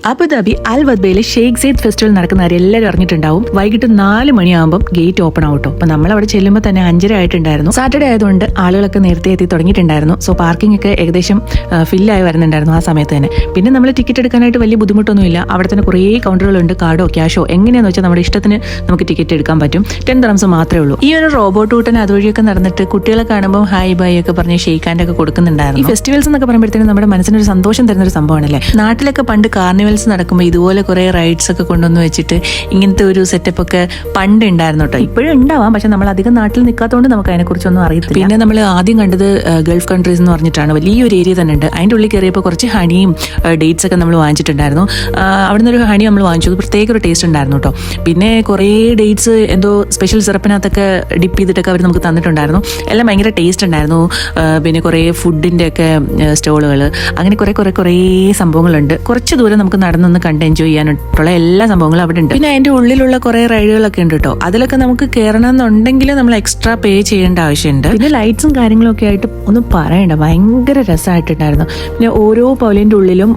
Abu Dhabi അൽ വദ്ബയിലെ Sheikh Zayed festival നടക്കുന്നവർ എല്ലാവരും അറിഞ്ഞിട്ടുണ്ടാവും. വൈകിട്ട് 4 മണിയാകുമ്പോൾ ഗേറ്റ് ഓപ്പൺ ആവട്ടോ. അപ്പൊ നമ്മൾ അവിടെ ചെല്ലുമ്പോൾ തന്നെ 5:30 ആയിട്ടുണ്ടായിരുന്നു. സാറ്റർഡേ ആയതുകൊണ്ട് ആളുകളൊക്കെ നേരത്തെ എത്തി തുടങ്ങിയിട്ടുണ്ടായിരുന്നു. സോ പാർക്കിംഗ് ഒക്കെ ഏകദേശം ഫില്ലായി വരുന്നുണ്ടായിരുന്നു ആ സമയത്ത് തന്നെ. പിന്നെ നമ്മൾ ടിക്കറ്റ് എടുക്കാനായിട്ട് വലിയ ബുദ്ധിമുട്ടൊന്നുമില്ല. അവിടെ തന്നെ കുറേ കൗണ്ടറുകളുണ്ട്. കാർഡോ ക്യാഷോ എങ്ങനെയാണെന്ന് വെച്ചാൽ നമ്മുടെ ഇഷ്ടത്തിന് നമുക്ക് ടിക്കറ്റ് എടുക്കാൻ പറ്റും. 10 ദിർഹംസ് മാത്രമേ ഉള്ളൂ. ഈ ഒരു റോബോട്ട് കൂട്ടൻ അതുവഴിയൊക്കെ നടന്നിട്ട് കുട്ടികളെ കാണുമ്പോൾ ഹായ് ബൈ ഒക്കെ പറഞ്ഞ് ഷെയ്ക്ക് ഹാൻഡ് ഒക്കെ കൊടുക്കുന്നുണ്ടായിരുന്നു. ഈ ഫെസ്റ്റിവൽസ് എന്നൊക്കെ പറയുമ്പോഴത്തേക്കും നമ്മുടെ മനസ്സിനൊരു സന്തോഷം തരുന്ന ഒരു സംഭവമാണല്ലേ. നാട്ടിലൊക്കെ പണ്ട് കാർണിവൽസ് നടക്കുമ്പോൾ ഇതുപോലെ കുറെ റൈഡ്സ് ഒക്കെ കൊണ്ടുവന്ന് വെച്ചിട്ട് ഇങ്ങനത്തെ ഒരു സെറ്റപ്പ് ഒക്കെ പണ്ട് ഉണ്ടായിരുന്നു കേട്ടോ. ഇപ്പോഴും ഉണ്ടാവാം, പക്ഷെ നമ്മൾ അധികം നാട്ടിൽ നിൽക്കാത്തതുകൊണ്ട് നമുക്ക് അതിനെക്കുറിച്ചൊന്നും അറിയത്തില്ല. പിന്നെ നമ്മൾ ആദ്യം കണ്ടത് ഗൾഫ് കൺട്രീസ് എന്ന് പറഞ്ഞിട്ടാണ്. വലിയൊരു ഏരിയ തന്നെ ഉണ്ട്. അതിൻ്റെ ഉള്ളിൽ കയറിയപ്പോൾ കുറച്ച് ഹണിയും ഡേറ്റ്സ് ഒക്കെ നമ്മൾ വാങ്ങിച്ചിട്ടുണ്ടായിരുന്നു. അവിടെ നിന്നൊരു ഹണി നമ്മൾ വാങ്ങിച്ചു. പ്രത്യേക ഒരു ടേസ്റ്റ് ഉണ്ടായിരുന്നു കേട്ടോ. പിന്നെ കുറേ ഡേറ്റ്സ് എന്തോ സ്പെഷ്യൽ സിറപ്പിനകത്തൊക്കെ ഡിപ്പ് ചെയ്തിട്ടൊക്കെ അവർ നമുക്ക് തന്നിട്ടുണ്ടായിരുന്നു. എല്ലാം ഭയങ്കര ടേസ്റ്റ് ഉണ്ടായിരുന്നു. പിന്നെ കുറേ ഫുഡിൻ്റെ ഒക്കെ സ്റ്റോളുകൾ, അങ്ങനെ കുറേ സംഭവങ്ങളുണ്ട്. കുറച്ച് ദൂരം നമുക്ക് നടന്നൊന്ന് കണ്ട് എൻജോയ് ചെയ്യാനായിട്ടുള്ള എല്ലാ സംഭവങ്ങളും അവിടെ ഉണ്ട്. പിന്നെ അതിന്റെ ഉള്ളിലുള്ള കുറെ റൈഡുകളൊക്കെ ഉണ്ട് കേട്ടോ. അതിലൊക്കെ നമുക്ക് കയറണം എന്നുണ്ടെങ്കിൽ നമ്മൾ എക്സ്ട്രാ പേ ചെയ്യേണ്ട ആവശ്യമുണ്ട്. പിന്നെ ലൈറ്റ്സും കാര്യങ്ങളൊക്കെ ആയിട്ട് ഒന്നും പറയണ്ട, ഭയങ്കര രസമായിട്ടുണ്ടായിരുന്നു. പിന്നെ ഓരോ പവലിന്റെ ഉള്ളിലും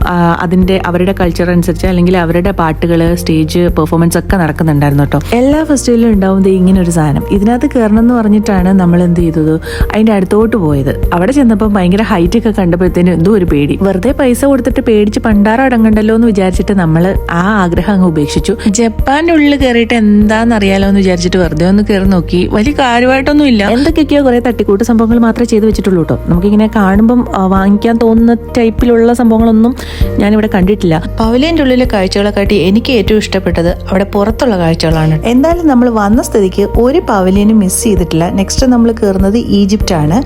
അവരുടെ കൾച്ചർ അനുസരിച്ച് അല്ലെങ്കിൽ അവരുടെ പാട്ടുകൾ, സ്റ്റേജ് പെർഫോമൻസ് ഒക്കെ നടക്കുന്നുണ്ടായിരുന്നു കേട്ടോ. എല്ലാ ഫെസ്റ്റിവലിലും ഉണ്ടാവുന്നത് ഇങ്ങനെ ഒരു സാധനം. ഇതിനകത്ത് കയറണം എന്ന് പറഞ്ഞിട്ടാണ് നമ്മൾ എന്ത് ചെയ്തത്, അതിന്റെ അടുത്തോട്ട് പോയത്. അവിടെ ചെന്നപ്പോൾ ഭയങ്കര ഹൈറ്റ് ഒക്കെ കണ്ടപ്പോഴത്തേനും എന്തോ ഒരു പേടി. വെറുതെ പൈസ കൊടുത്തിട്ട് പേടിച്ച് പണ്ടാരം അടങ്ങണ്ടല്ലോ എന്ന് വിചാരിച്ചിട്ട് നമ്മൾ ആ ആഗ്രഹം അങ്ങ് ഉപേക്ഷിച്ചു. ജപ്പാന്റെ ഉള്ളിൽ കയറിയിട്ട് എന്താണെന്ന് അറിയാലോ എന്ന് വിചാരിച്ചിട്ട് വെറുതെ ഒന്ന് കയറി നോക്കി. വലിയ കാര്യമായിട്ടൊന്നും ഇല്ല. എന്തൊക്കെയൊക്കെയോ കുറെ തട്ടിക്കൂട്ട് സംഭവങ്ങൾ മാത്രമേ ചെയ്ത് വെച്ചിട്ടുള്ളൂ കേട്ടോ. നമുക്കിങ്ങനെ കാണുമ്പം വാങ്ങിക്കാൻ തോന്നുന്ന ടൈപ്പിലുള്ള സംഭവങ്ങളൊന്നും ഞാനിവിടെ കണ്ടിട്ടില്ല. പവലിയന്റെ ഉള്ളിലെ കാഴ്ചകളെക്കാട്ടി എനിക്ക് ഏറ്റവും ഇഷ്ടപ്പെട്ടത് അവിടെ പുറത്തുള്ള കാഴ്ചകളാണ്. എന്തായാലും നമ്മൾ വന്ന സ്ഥിതിക്ക് ഒരു പവലിയനും മിസ് ചെയ്തിട്ടില്ല. നെക്സ്റ്റ് നമ്മൾ കയറുന്നത് ഈജിപ്റ്റ് ആണ്.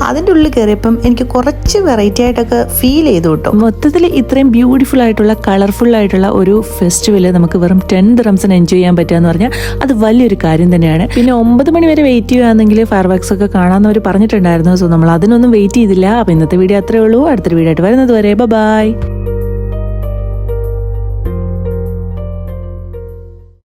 അതിന്റെ ഉള്ളിൽ കയറിയപ്പം എനിക്ക് കുറച്ച് വെറൈറ്റി ആയിട്ടൊക്കെ ഫീൽ ചെയ്തു കേട്ടോ. മൊത്തത്തിൽ ഇത്രയും ബ്യൂട്ടിഫുൾ ആയിട്ടുള്ള കളർഫുൾ ആയിട്ടുള്ള ഒരു ഫെസ്റ്റിവൽ നമുക്ക് വെറും 10 ദിർഹംസിന് എൻജോയ് ചെയ്യാൻ പറ്റുക എന്ന് പറഞ്ഞാൽ അത് വലിയൊരു കാര്യം തന്നെയാണ്. പിന്നെ 9 മണി വരെ വെയിറ്റ് ചെയ്യുകയാണെങ്കിൽ ഫയർ വർക്സ് ഒക്കെ കാണാമെന്ന് അവർ പറഞ്ഞിട്ടുണ്ടായിരുന്നു. സോ നമ്മൾ അതിനൊന്നും വെയിറ്റ് ചെയ്തില്ല. അപ്പോൾ ഇന്നത്തെ വീഡിയോ അത്രേ ഉള്ളൂ. അടുത്തൊരു വീഡിയോ ആയിട്ട് വരുന്നത് വരെ ബൈ.